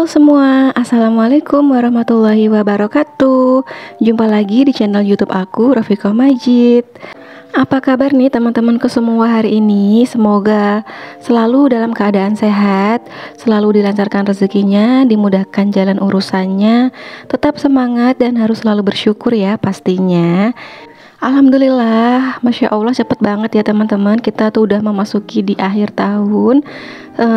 Halo semua, Assalamualaikum warahmatullahi wabarakatuh. Jumpa lagi di channel YouTube aku, Rafiqah Majid. Apa kabar nih teman-temanku semua hari ini? Semoga selalu dalam keadaan sehat, selalu dilancarkan rezekinya, dimudahkan jalan urusannya, tetap semangat dan harus selalu bersyukur ya pastinya. Alhamdulillah, Masya Allah cepet banget ya teman-teman. Kita tuh udah memasuki di akhir tahun.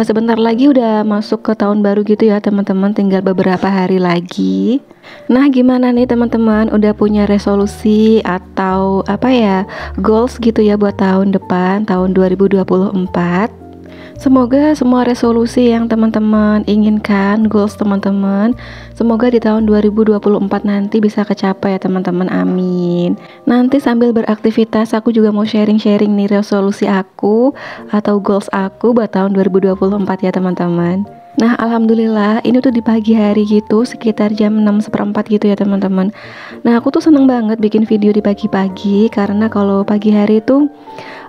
Sebentar lagi udah masuk ke tahun baru gitu ya teman-teman. Tinggal beberapa hari lagi. Nah, gimana nih teman-teman? Udah punya resolusi atau apa ya, goals gitu ya buat tahun depan, tahun 2024? Semoga semua resolusi yang teman-teman inginkan, goals teman-teman, semoga di tahun 2024 nanti bisa kecapai ya teman-teman, amin. Nanti sambil beraktivitas aku juga mau sharing-sharing nih resolusi aku atau goals aku buat tahun 2024 ya teman-teman. Nah, alhamdulillah ini tuh di pagi hari gitu, sekitar jam 6:15 gitu ya teman-teman. Nah, aku tuh seneng banget bikin video di pagi-pagi karena kalau pagi hari tuh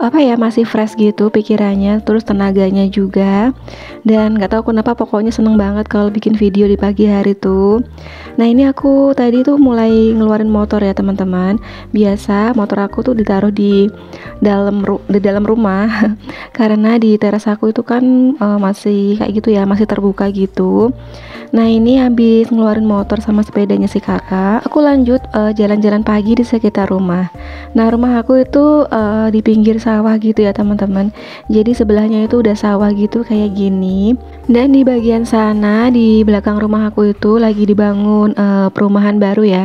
apa ya, masih fresh gitu pikirannya, terus tenaganya juga. Dan nggak tahu kenapa pokoknya seneng banget kalau bikin video di pagi hari tuh. Nah, ini aku tadi tuh mulai ngeluarin motor ya teman-teman. Biasa motor aku tuh ditaruh di dalam rumah karena di teras aku itu kan masih kayak gitu ya, masih terbuka gitu. Nah, ini habis ngeluarin motor sama sepedanya si kakak, aku lanjut jalan-jalan pagi di sekitar rumah. Nah, rumah aku itu di pinggir sawah gitu ya teman-teman. Jadi sebelahnya itu udah sawah gitu kayak gini. Dan di bagian sana di belakang rumah aku itu lagi dibangun perumahan baru ya.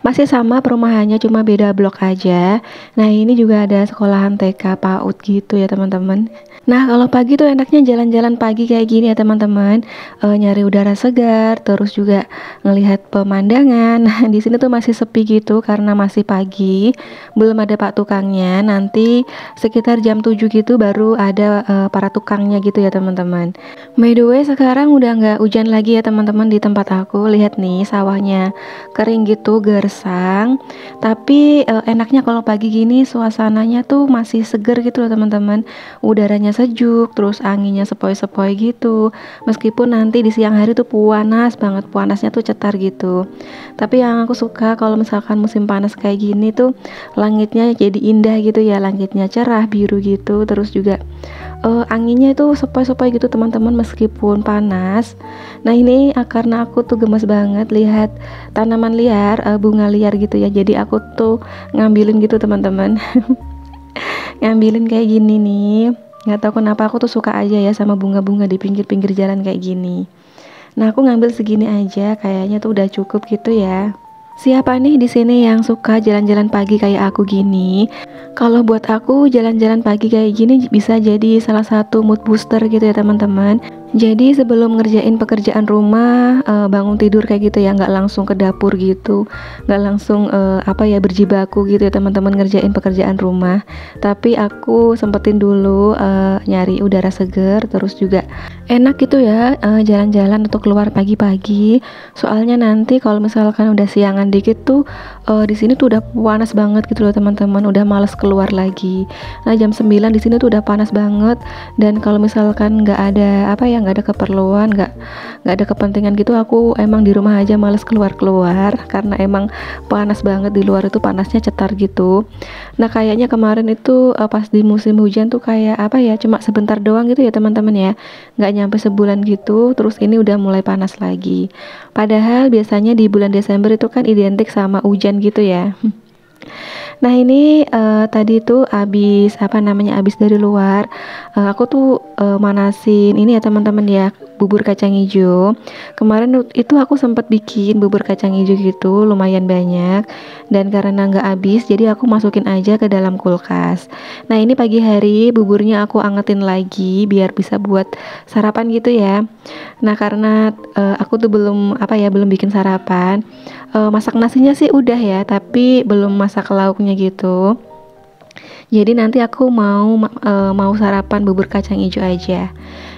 Masih sama perumahannya, cuma beda blok aja. Nah, ini juga ada sekolahan TK PAUD gitu ya teman-teman. Nah, kalau pagi tuh enaknya jalan-jalan pagi kayak gini ya teman-teman, nyari udara segar, terus juga ngelihat pemandangan. Nah, di sini tuh masih sepi gitu karena masih pagi, belum ada pak tukangnya. Nanti sekitar jam 7 gitu baru ada para tukangnya gitu ya teman-teman. By the way, sekarang udah nggak hujan lagi ya teman-teman di tempat aku. Lihat nih sawahnya kering gitu, gersang. Tapi enaknya kalau pagi gini suasananya tuh masih seger gitu loh teman-teman. Udaranya sejuk, terus anginnya sepoi-sepoi gitu. Meskipun nanti di siang hari tuh panas banget, panasnya tuh cetar gitu. Tapi yang aku suka kalau misalkan musim panas kayak gini tuh langitnya jadi indah gitu ya, langitnya cerah biru gitu, terus juga anginnya itu sepoi-sepoi gitu teman-teman meskipun panas. Nah, ini karena aku tuh gemes banget lihat tanaman liar, bunga liar gitu ya. Jadi aku tuh ngambilin gitu teman-teman. Ngambilin kayak gini nih. Nggak tahu kenapa aku tuh suka aja ya sama bunga-bunga di pinggir-pinggir jalan kayak gini. Nah, aku ngambil segini aja, kayaknya tuh udah cukup gitu ya. Siapa nih di sini yang suka jalan-jalan pagi kayak aku gini? Kalau buat aku jalan-jalan pagi kayak gini bisa jadi salah satu mood booster gitu ya teman-teman. Jadi sebelum ngerjain pekerjaan rumah, bangun tidur kayak gitu ya, nggak langsung ke dapur gitu, nggak langsung berjibaku gitu ya teman-teman ngerjain pekerjaan rumah. Tapi aku sempetin dulu nyari udara seger, terus juga enak gitu ya jalan-jalan untuk keluar pagi-pagi. Soalnya nanti kalau misalkan udah siangan dikit tuh di sini tuh udah panas banget gitu loh teman-teman, udah males keluar lagi. Nah, jam 9 di sini tuh udah panas banget, dan kalau misalkan nggak ada nggak ada keperluan, nggak ada kepentingan gitu, aku emang di rumah aja males keluar-keluar karena emang panas banget di luar, itu panasnya cetar gitu. Nah, kayaknya kemarin itu pas di musim hujan tuh kayak cuma sebentar doang gitu ya teman-teman ya, nggak nyampe sebulan gitu, terus ini udah mulai panas lagi. Padahal biasanya di bulan Desember itu kan identik sama hujan gitu ya. Nah, ini tadi tuh abis dari luar, aku tuh manasin ini ya teman-teman ya, bubur kacang hijau. Kemarin itu aku sempat bikin bubur kacang hijau gitu, lumayan banyak, dan karena nggak habis jadi aku masukin aja ke dalam kulkas. Nah, ini pagi hari buburnya aku angetin lagi biar bisa buat sarapan gitu ya. Nah, karena aku tuh belum bikin sarapan. Masak nasinya sih udah ya, tapi belum masak lauknya gitu. Jadi nanti aku mau sarapan bubur kacang hijau aja.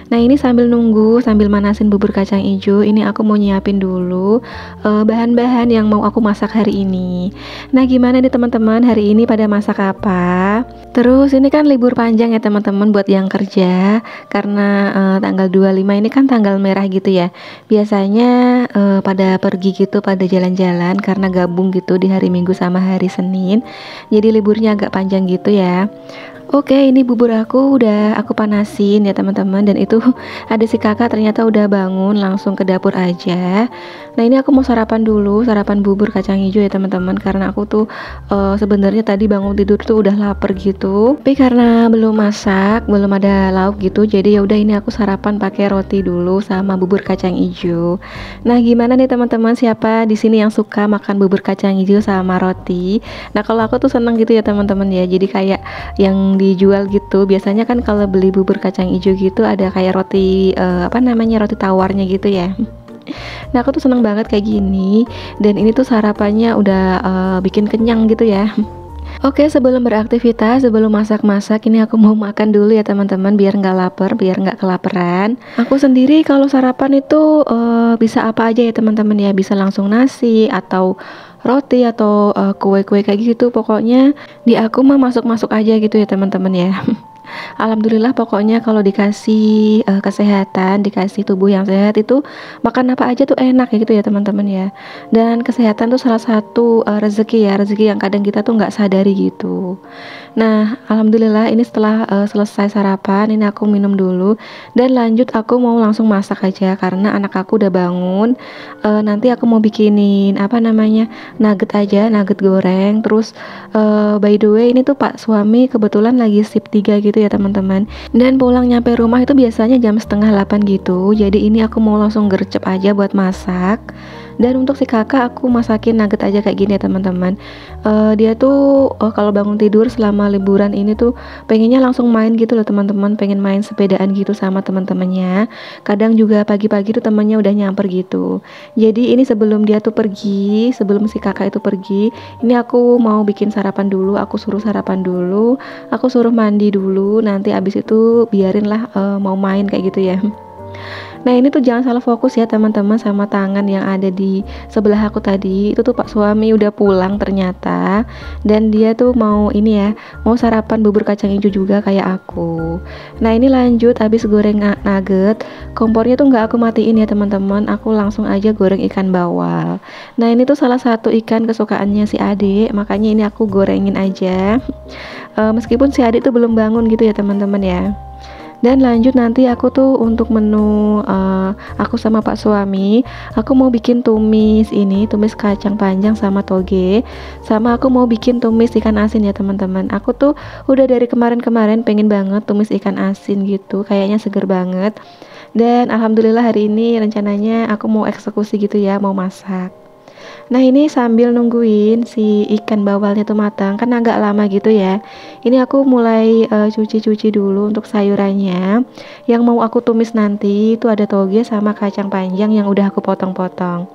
Nah ini sambil nunggu, sambil manasin bubur kacang hijau, ini aku mau nyiapin dulu bahan-bahan yang mau aku masak hari ini. Nah gimana nih teman-teman, hari ini pada masak apa? Terus ini kan libur panjang ya teman-teman buat yang kerja, karena tanggal 25 ini kan tanggal merah gitu ya. Biasanya pada pergi gitu, pada jalan-jalan karena gabung gitu di hari Minggu sama hari Senin. Jadi liburnya agak panjang gitu ya. Oke, ini bubur aku udah aku panasin ya teman-teman, dan itu ada si kakak ternyata udah bangun langsung ke dapur aja. Nah ini aku mau sarapan dulu, sarapan bubur kacang hijau ya teman-teman, karena aku tuh sebenarnya tadi bangun tidur tuh udah lapar gitu. Tapi karena belum masak, belum ada lauk gitu, jadi ya udah ini aku sarapan pakai roti dulu sama bubur kacang hijau. Nah gimana nih teman-teman, siapa di sini yang suka makan bubur kacang hijau sama roti? Nah kalau aku tuh seneng gitu ya teman-teman ya, jadi kayak yang dijual gitu. Biasanya kan kalau beli bubur kacang hijau gitu ada kayak roti apa namanya, roti tawarnya gitu ya. Nah aku tuh seneng banget kayak gini, dan ini tuh sarapannya udah bikin kenyang gitu ya. Oke, sebelum beraktivitas, sebelum masak-masak, ini aku mau makan dulu ya teman-teman, biar nggak lapar, biar nggak kelaparan. Aku sendiri kalau sarapan itu bisa apa aja ya teman-teman ya, bisa langsung nasi atau roti atau kue-kue kayak gitu. Pokoknya di aku mah masuk-masuk aja gitu ya teman-teman ya. Alhamdulillah pokoknya kalau dikasih kesehatan, dikasih tubuh yang sehat itu makan apa aja tuh enak ya gitu ya teman-teman ya. Dan kesehatan tuh salah satu rezeki ya, rezeki yang kadang kita tuh nggak sadari gitu. Nah, alhamdulillah ini setelah selesai sarapan, ini aku minum dulu dan lanjut aku mau langsung masak aja karena anak aku udah bangun. Nanti aku mau bikinin apa namanya, nugget aja, nugget goreng. Terus by the way ini tuh Pak suami kebetulan lagi shift 3 gitu ya teman-teman, dan pulang nyampe rumah itu biasanya jam setengah 8 gitu. Jadi ini aku mau langsung gercep aja buat masak. Dan untuk si kakak aku masakin nugget aja kayak gini ya teman-teman. Dia tuh kalau bangun tidur selama liburan ini tuh pengennya langsung main gitu loh teman-teman, pengen main sepedaan gitu sama teman-temannya. Kadang juga pagi-pagi tuh temannya udah nyamper gitu. Jadi ini sebelum dia tuh pergi, sebelum si kakak itu pergi, ini aku mau bikin sarapan dulu. Aku suruh sarapan dulu, aku suruh mandi dulu, nanti abis itu biarinlah mau main kayak gitu ya. Nah ini tuh jangan salah fokus ya teman-teman sama tangan yang ada di sebelah aku tadi. Itu tuh Pak suami udah pulang ternyata, dan dia tuh mau ini ya, mau sarapan bubur kacang hijau juga kayak aku. Nah ini lanjut habis goreng nugget, kompornya tuh nggak aku matiin ya teman-teman, aku langsung aja goreng ikan bawal. Nah ini tuh salah satu ikan kesukaannya si adik, makanya ini aku gorengin aja. Meskipun si adik tuh belum bangun gitu ya teman-teman ya. Dan lanjut nanti aku tuh untuk menu aku sama Pak suami, aku mau bikin tumis ini, tumis kacang panjang sama toge, sama aku mau bikin tumis ikan asin ya teman-teman. Aku tuh udah dari kemarin-kemarin pengen banget tumis ikan asin gitu, kayaknya seger banget. Dan alhamdulillah hari ini rencananya aku mau eksekusi gitu ya, mau masak. Nah ini sambil nungguin si ikan bawalnya tuh matang, kan agak lama gitu ya. Ini aku mulai cuci-cuci dulu untuk sayurannya. Yang mau aku tumis nanti itu ada toge sama kacang panjang yang udah aku potong-potong.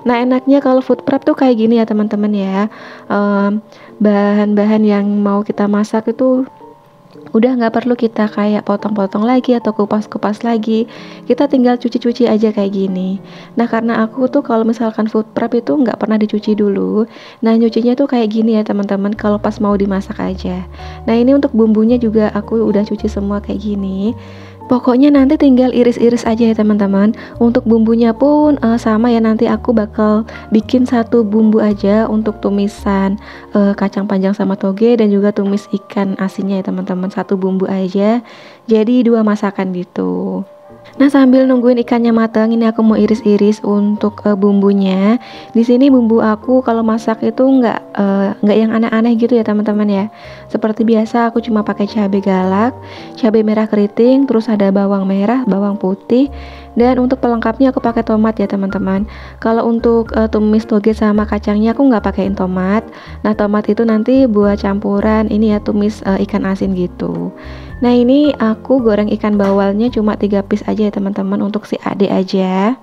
Nah enaknya kalau food prep tuh kayak gini ya teman-teman ya. Bahan-bahan yang mau kita masak itu udah nggak perlu kita kayak potong-potong lagi atau kupas-kupas lagi, kita tinggal cuci-cuci aja kayak gini. Nah karena aku tuh kalau misalkan food prep itu nggak pernah dicuci dulu, nah nyucinya tuh kayak gini ya teman-teman, kalau pas mau dimasak aja. Nah ini untuk bumbunya juga aku udah cuci semua kayak gini. Pokoknya nanti tinggal iris-iris aja ya teman-teman. Untuk bumbunya pun sama ya, nanti aku bakal bikin satu bumbu aja untuk tumisan kacang panjang sama toge, dan juga tumis ikan asinnya ya teman-teman. Satu bumbu aja, jadi dua masakan gitu. Nah sambil nungguin ikannya matang, ini aku mau iris-iris untuk bumbunya. Di sini bumbu aku kalau masak itu nggak yang aneh-aneh gitu ya teman-teman ya. Seperti biasa aku cuma pakai cabai galak, cabai merah keriting, terus ada bawang merah, bawang putih, dan untuk pelengkapnya aku pakai tomat ya teman-teman. Kalau untuk tumis toge sama kacangnya aku nggak pakein tomat. Nah tomat itu nanti buat campuran ini ya, tumis ikan asin gitu. Nah ini aku goreng ikan bawalnya cuma 3 piece aja ya teman-teman, untuk si adik aja.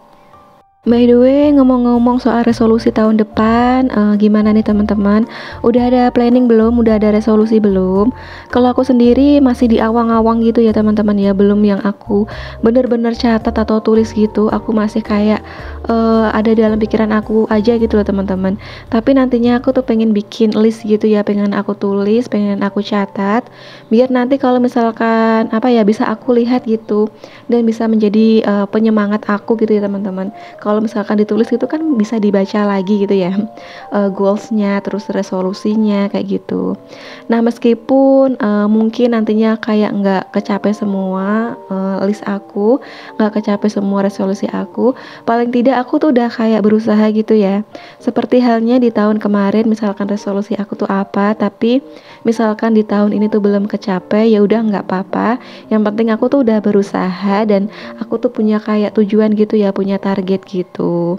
By the way, ngomong-ngomong soal resolusi tahun depan, gimana nih teman-teman? Udah ada planning belum? Udah ada resolusi belum? Kalau aku sendiri masih di awang-awang gitu ya teman-teman ya, belum yang aku bener-bener catat atau tulis gitu. Aku masih kayak ada dalam pikiran aku aja gitu loh teman-teman. Tapi nantinya aku tuh pengen bikin list gitu ya, pengen aku tulis, pengen aku catat, biar nanti kalau misalkan apa ya bisa aku lihat gitu dan bisa menjadi penyemangat aku gitu ya teman-teman. Kalau misalkan ditulis gitu kan bisa dibaca lagi gitu ya, goalsnya terus resolusinya kayak gitu. Nah meskipun mungkin nantinya kayak nggak kecapai semua list aku, nggak kecapai semua resolusi aku, paling tidak aku tuh udah kayak berusaha gitu ya. Seperti halnya di tahun kemarin, misalkan resolusi aku tuh apa, tapi misalkan di tahun ini tuh belum kecapai, ya udah nggak apa-apa. Yang penting aku tuh udah berusaha dan aku tuh punya kayak tujuan gitu ya, punya target gitu.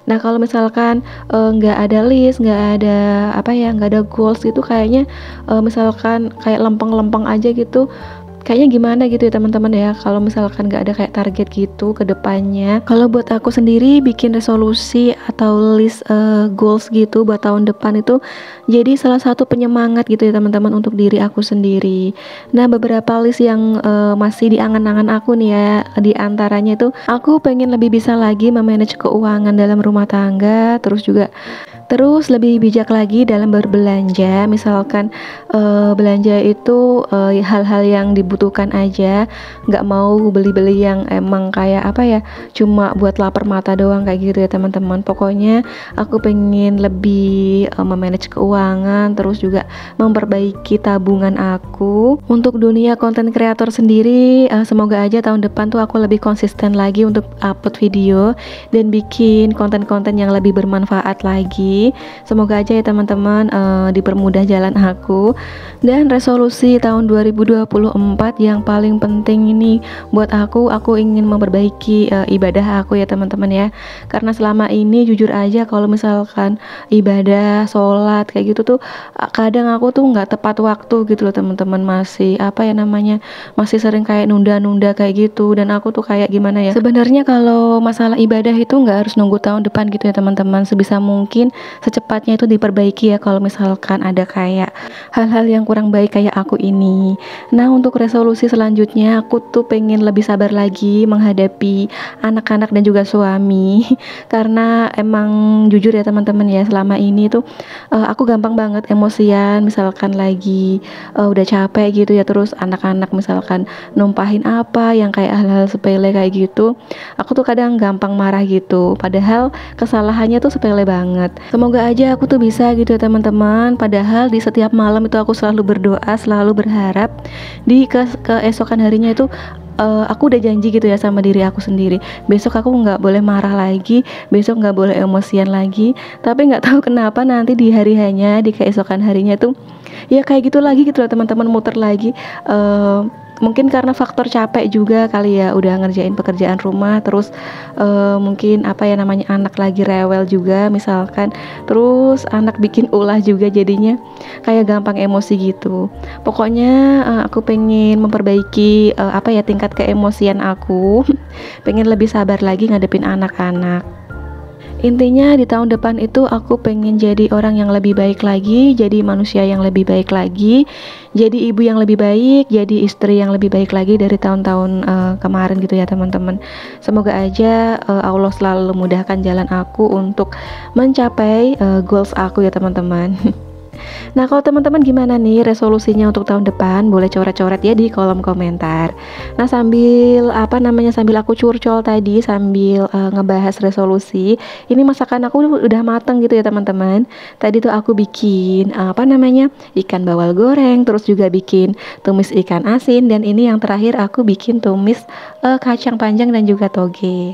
Nah kalau misalkan nggak ada list, nggak ada apa ya, nggak ada goals gitu, kayaknya misalkan kayak lempeng-lempeng aja gitu, kayaknya gimana gitu ya teman-teman ya, kalau misalkan nggak ada kayak target gitu ke depannya. Kalau buat aku sendiri bikin resolusi atau list goals gitu buat tahun depan itu jadi salah satu penyemangat gitu ya teman-teman untuk diri aku sendiri. Nah beberapa list yang masih di angan-angan aku nih ya, di antaranya itu aku pengen lebih bisa lagi memanage keuangan dalam rumah tangga, terus lebih bijak lagi dalam berbelanja. Misalkan belanja itu hal-hal yang dibutuhkan aja, nggak mau beli-beli yang emang kayak apa ya, cuma buat lapar mata doang kayak gitu ya teman-teman. Pokoknya aku pengen lebih memanage keuangan, terus juga memperbaiki tabungan aku. Untuk dunia konten kreator sendiri, semoga aja tahun depan tuh aku lebih konsisten lagi untuk upload video dan bikin konten-konten yang lebih bermanfaat lagi. Semoga aja ya teman-teman dipermudah jalan aku. Dan resolusi tahun 2024 yang paling penting ini buat aku ingin memperbaiki ibadah aku ya teman-teman ya. Karena selama ini jujur aja kalau misalkan ibadah, sholat kayak gitu tuh kadang aku tuh nggak tepat waktu gitu loh teman-teman, masih apa ya namanya, masih sering kayak nunda-nunda kayak gitu. Dan aku tuh kayak gimana ya, sebenarnya kalau masalah ibadah itu nggak harus nunggu tahun depan gitu ya teman-teman, sebisa mungkin secepatnya itu diperbaiki ya kalau misalkan ada kayak hal-hal yang kurang baik kayak aku ini. Nah untuk resolusi selanjutnya aku tuh pengen lebih sabar lagi menghadapi anak-anak dan juga suami karena emang jujur ya teman-teman ya, selama ini tuh aku gampang banget emosian misalkan lagi udah capek gitu ya, terus anak-anak misalkan numpahin apa yang kayak hal-hal sepele kayak gitu, aku tuh kadang gampang marah gitu padahal kesalahannya tuh sepele banget. Semoga aja aku tuh bisa gitu ya teman-teman. Padahal di setiap malam itu aku selalu berdoa, selalu berharap di keesokan harinya itu aku udah janji gitu ya sama diri aku sendiri, besok aku nggak boleh marah lagi, besok nggak boleh emosian lagi. Tapi nggak tahu kenapa nanti di hari hanya di keesokan harinya tuh ya kayak gitu lagi gitu loh teman-teman, muter lagi. Mungkin karena faktor capek juga kali ya, udah ngerjain pekerjaan rumah, terus mungkin apa ya namanya, anak lagi rewel juga misalkan, terus anak bikin ulah juga, jadinya kayak gampang emosi gitu. Pokoknya aku pengen memperbaiki apa ya, tingkat keemosian aku pengen lebih sabar lagi ngadepin anak-anak. Intinya di tahun depan itu aku pengen jadi orang yang lebih baik lagi, jadi manusia yang lebih baik lagi, jadi ibu yang lebih baik, jadi istri yang lebih baik lagi dari tahun-tahun kemarin gitu ya teman-teman. Semoga aja Allah selalu memudahkan jalan aku untuk mencapai goals aku ya teman-teman. Nah kalau teman-teman gimana nih resolusinya untuk tahun depan? Boleh coret-coret ya di kolom komentar. Nah sambil apa namanya, sambil aku curcol tadi, sambil ngebahas resolusi, ini masakan aku udah mateng gitu ya teman-teman. Tadi tuh aku bikin apa namanya, ikan bawal goreng, terus juga bikin tumis ikan asin, dan ini yang terakhir aku bikin tumis kacang panjang dan juga toge.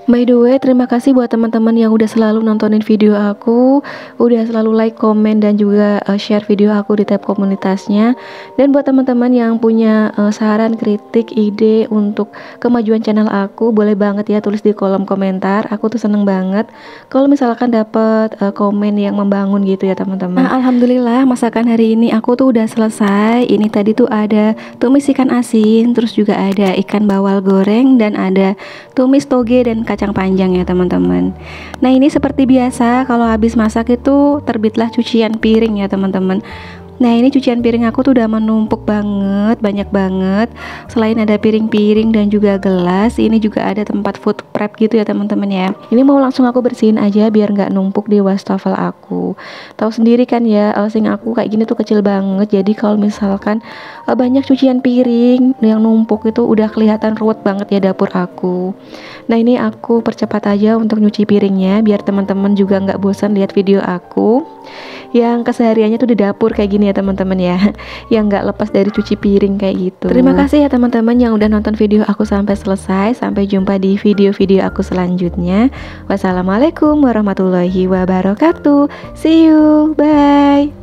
By the way, terima kasih buat teman-teman yang udah selalu nontonin video aku, udah selalu like, komen, dan juga share video aku di tab komunitasnya. Dan buat teman-teman yang punya saran, kritik, ide untuk kemajuan channel aku, boleh banget ya tulis di kolom komentar. Aku tuh seneng banget kalau misalkan dapet komen yang membangun gitu ya teman-teman. Nah, alhamdulillah masakan hari ini aku tuh udah selesai. Ini tadi tuh ada tumis ikan asin, terus juga ada ikan bawal goreng, dan ada tumis toge dan kacang panjang ya teman-teman. Nah ini seperti biasa kalau habis masak itu terbitlah cucian piring ya teman-teman. Nah ini cucian piring aku tuh udah menumpuk banget, banyak banget. Selain ada piring-piring dan juga gelas, ini juga ada tempat food prep gitu ya teman-teman ya. Ini mau langsung aku bersihin aja biar nggak numpuk di wastafel aku. Tahu sendiri kan ya, sink aku kayak gini tuh kecil banget. Jadi kalau misalkan banyak cucian piring yang numpuk itu udah kelihatan ruwet banget ya dapur aku. Nah ini aku percepat aja untuk nyuci piringnya biar teman-teman juga nggak bosan lihat video aku yang kesehariannya tuh di dapur kayak gini ya teman-teman ya, yang nggak lepas dari cuci piring kayak gitu. Terima kasih ya teman-teman yang udah nonton video aku sampai selesai. Sampai jumpa di video-video aku selanjutnya. Wassalamualaikum warahmatullahi wabarakatuh. See you, bye.